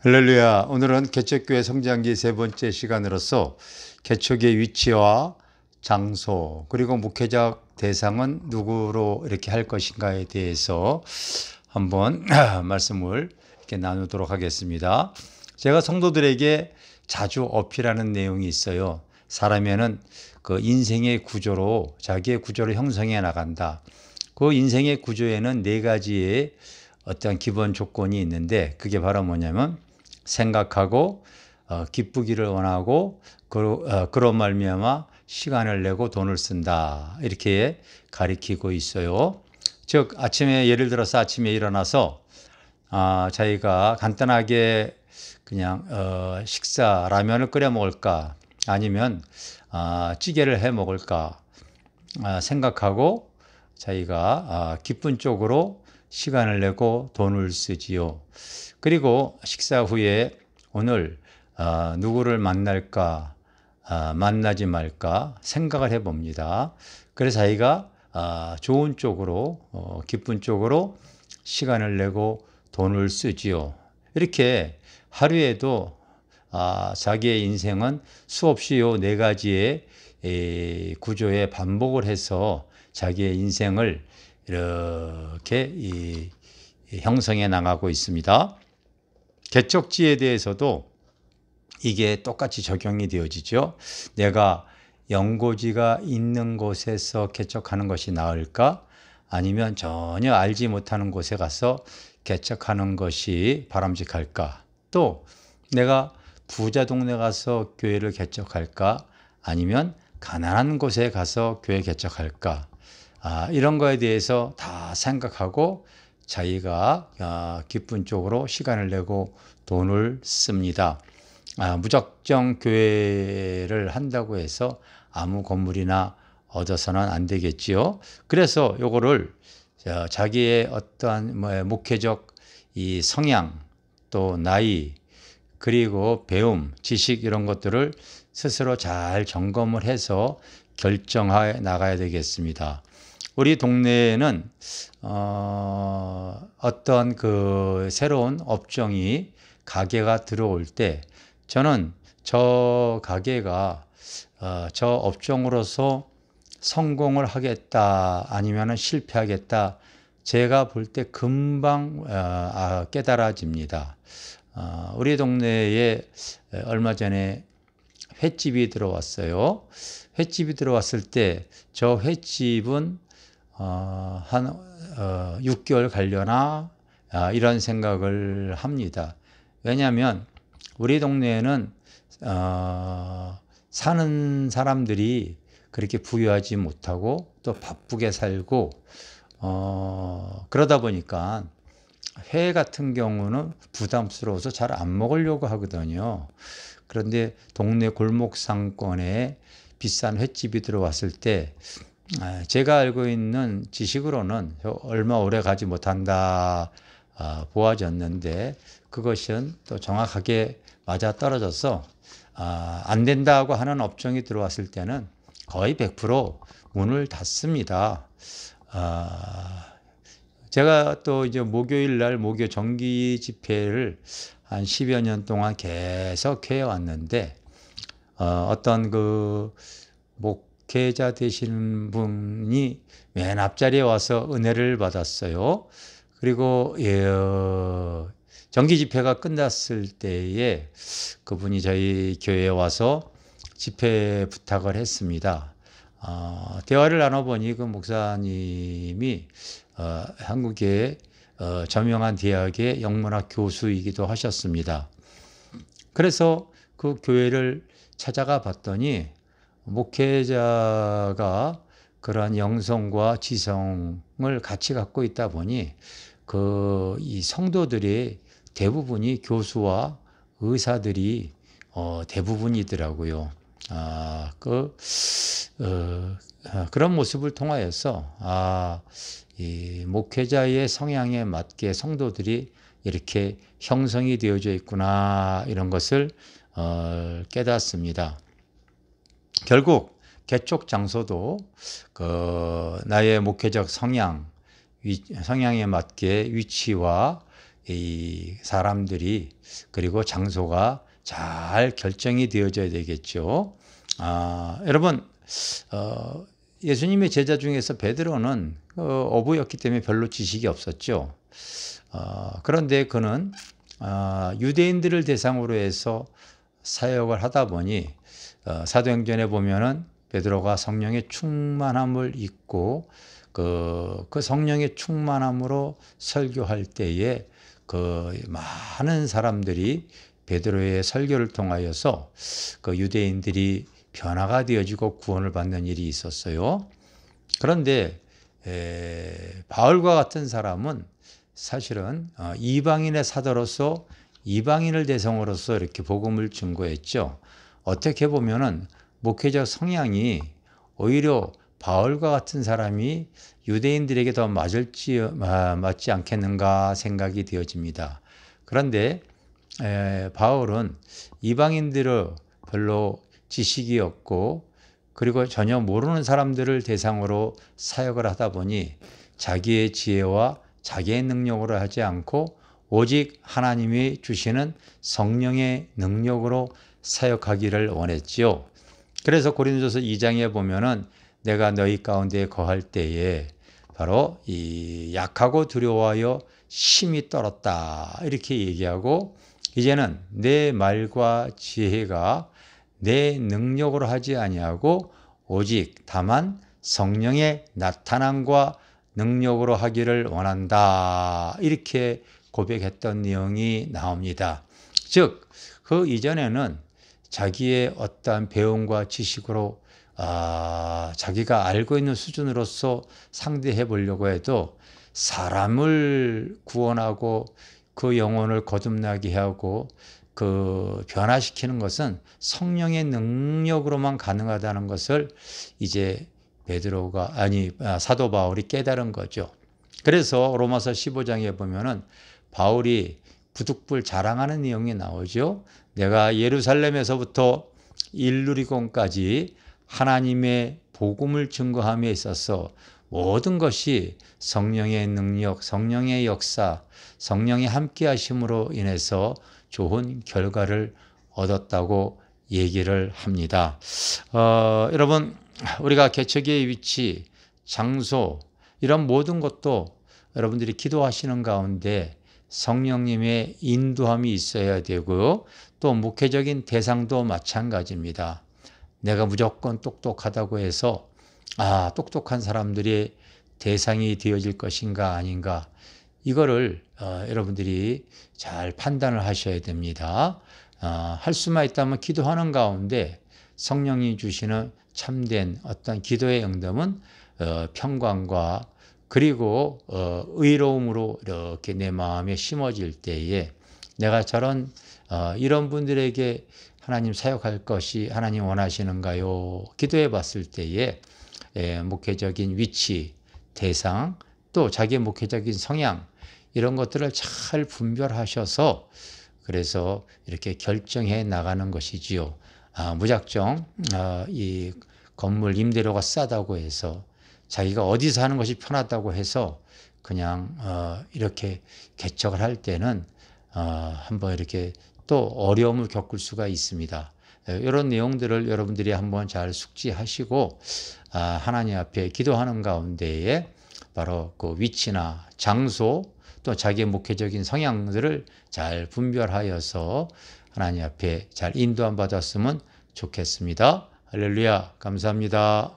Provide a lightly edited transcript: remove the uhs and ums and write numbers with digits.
할렐루야. 오늘은 개척교회 성장기 세 번째 시간으로서 개척의 위치와 장소 그리고 목회자 대상은 누구로 이렇게 할 것인가에 대해서 한번 말씀을 이렇게 나누도록 하겠습니다. 제가 성도들에게 자주 어필하는 내용이 있어요. 사람에는 그 인생의 구조로 자기의 구조를 형성해 나간다. 그 인생의 구조에는 네 가지의 어떤 기본 조건이 있는데 그게 바로 뭐냐면 생각하고 기쁘기를 원하고 그런 말미암아 시간을 내고 돈을 쓴다 이렇게 가리키고 있어요. 즉 아침에 예를 들어서 아침에 일어나서 자기가 간단하게 그냥 식사 라면을 끓여 먹을까 아니면 찌개를 해 먹을까 생각하고 자기가 기쁜 쪽으로 시간을 내고 돈을 쓰지요. 그리고 식사 후에 오늘 누구를 만날까 만나지 말까 생각을 해봅니다. 그래서 자기가 좋은 쪽으로 기쁜 쪽으로 시간을 내고 돈을 쓰지요. 이렇게 하루에도 자기의 인생은 수없이 요 네 가지의 구조에 반복을 해서 자기의 인생을 이렇게 형성해 나가고 있습니다. 개척지에 대해서도 이게 똑같이 적용이 되어지죠. 내가 연고지가 있는 곳에서 개척하는 것이 나을까? 아니면 전혀 알지 못하는 곳에 가서 개척하는 것이 바람직할까? 또 내가 부자 동네 가서 교회를 개척할까? 아니면 가난한 곳에 가서 교회 개척할까? 이런 거에 대해서 다 생각하고 자기가 기쁜 쪽으로 시간을 내고 돈을 씁니다. 무작정 교회를 한다고 해서 아무 건물이나 얻어서는 안 되겠지요. 그래서 요거를 자기의 어떠한 목회적 이 성향 또 나이 그리고 배움, 지식 이런 것들을 스스로 잘 점검을 해서 결정해 나가야 되겠습니다. 우리 동네에는 어떤 그 새로운 업종이 가게가 들어올 때 저는 저 가게가 저 업종으로서 성공을 하겠다 아니면 실패하겠다 제가 볼 때 금방 깨달아집니다. 우리 동네에 얼마 전에 횟집이 들어왔어요. 횟집이 들어왔을 때 저 횟집은 한 6개월 가려나 이런 생각을 합니다. 왜냐하면 우리 동네에는 사는 사람들이 그렇게 부유하지 못하고 또 바쁘게 살고 그러다 보니까 회 같은 경우는 부담스러워서 잘 안 먹으려고 하거든요. 그런데 동네 골목 상권에 비싼 횟집이 들어왔을 때 제가 알고 있는 지식으로는 얼마 오래 가지 못한다 보아졌는데 그것은 또 정확하게 맞아 떨어져서 안 된다고 하는 업종이 들어왔을 때는 거의 100% 문을 닫습니다. 제가 또 이제 목요일 날 목요 정기 집회를 한 10여 년 동안 계속 해 왔는데 어떤 그 목회자 되시는 분이 맨 앞자리에 와서 은혜를 받았어요. 그리고 정기 집회가 끝났을 때에 그분이 저희 교회에 와서 집회 부탁을 했습니다. 대화를 나눠보니 그 목사님이 한국의 저명한 대학의 영문학 교수이기도 하셨습니다. 그래서 그 교회를 찾아가 봤더니 목회자가 그러한 영성과 지성을 같이 갖고 있다 보니 이 성도들의 대부분이 교수와 의사들이 대부분이더라고요. 그런 모습을 통하여서 이 목회자의 성향에 맞게 성도들이 이렇게 형성이 되어져 있구나 이런 것을 깨닫습니다. 결국 개척 장소도 나의 목회적 성향에 맞게 위치와 이 사람들이 그리고 장소가 잘 결정이 되어져야 되겠죠. 여러분, 예수님의 제자 중에서 베드로는 어부였기 때문에 별로 지식이 없었죠. 그런데 그는 유대인들을 대상으로 해서 사역을 하다 보니 사도행전에 보면은 베드로가 성령의 충만함을 입고 그 성령의 충만함으로 설교할 때에 그 많은 사람들이 베드로의 설교를 통하여서 그 유대인들이 변화가 되어지고 구원을 받는 일이 있었어요. 그런데 바울과 같은 사람은 사실은 이방인의 사도로서 이방인을 대상으로서 이렇게 복음을 증거했죠. 어떻게 보면은 목회적 성향이 오히려 바울과 같은 사람이 유대인들에게 더 맞지 않겠는가 생각이 되어집니다. 그런데 바울은 이방인들을 별로 지식이 없고 그리고 전혀 모르는 사람들을 대상으로 사역을 하다 보니 자기의 지혜와 자기의 능력으로 하지 않고 오직 하나님이 주시는 성령의 능력으로 사역하기를 원했지요. 그래서 고린도서 2장에 보면은 내가 너희 가운데 거할 때에 바로 이 약하고 두려워하여 심히 떨었다 이렇게 얘기하고 이제는 내 말과 지혜가 내 능력으로 하지 아니하고 오직 다만 성령의 나타남과 능력으로 하기를 원한다 이렇게 고백했던 내용이 나옵니다. 즉, 그 이전에는 자기의 어떠한 배움과 지식으로 자기가 알고 있는 수준으로서 상대해 보려고 해도 사람을 구원하고 그 영혼을 거듭나게 하고 그 변화시키는 것은 성령의 능력으로만 가능하다는 것을 이제 사도 바울이 깨달은 거죠. 그래서 로마서 15장에 보면은 바울이 부득불 자랑하는 내용이 나오죠. 내가 예루살렘에서부터 일루리곤까지 하나님의 복음을 증거함에 있어서 모든 것이 성령의 능력, 성령의 역사, 성령의 함께하심으로 인해서 좋은 결과를 얻었다고 얘기를 합니다. 여러분, 우리가 개척의 위치, 장소 이런 모든 것도 여러분들이 기도하시는 가운데 성령님의 인도함이 있어야 되고요. 또 목회적인 대상도 마찬가지입니다. 내가 무조건 똑똑하다고 해서 똑똑한 사람들이 대상이 되어질 것인가 아닌가 이거를 여러분들이 잘 판단을 하셔야 됩니다. 할 수만 있다면 기도하는 가운데 성령이 주시는 참된 어떤 기도의 응답은 평강과 그리고 의로움으로 이렇게 내 마음에 심어질 때에 내가 저런 이런 분들에게 하나님 사역할 것이 하나님 원하시는가요? 기도해 봤을 때에 목회적인 위치, 대상, 또 자기의 목회적인 성향 이런 것들을 잘 분별하셔서 그래서 이렇게 결정해 나가는 것이지요. 무작정 이 건물 임대료가 싸다고 해서 자기가 어디서 하는 것이 편하다고 해서 그냥 이렇게 개척을 할 때는 한번 이렇게 또 어려움을 겪을 수가 있습니다. 이런 내용들을 여러분들이 한번 잘 숙지하시고 하나님 앞에 기도하는 가운데에 바로 그 위치나 장소 또 자기의 목회적인 성향들을 잘 분별하여서 하나님 앞에 잘 인도함 받았으면 좋겠습니다. 할렐루야, 감사합니다.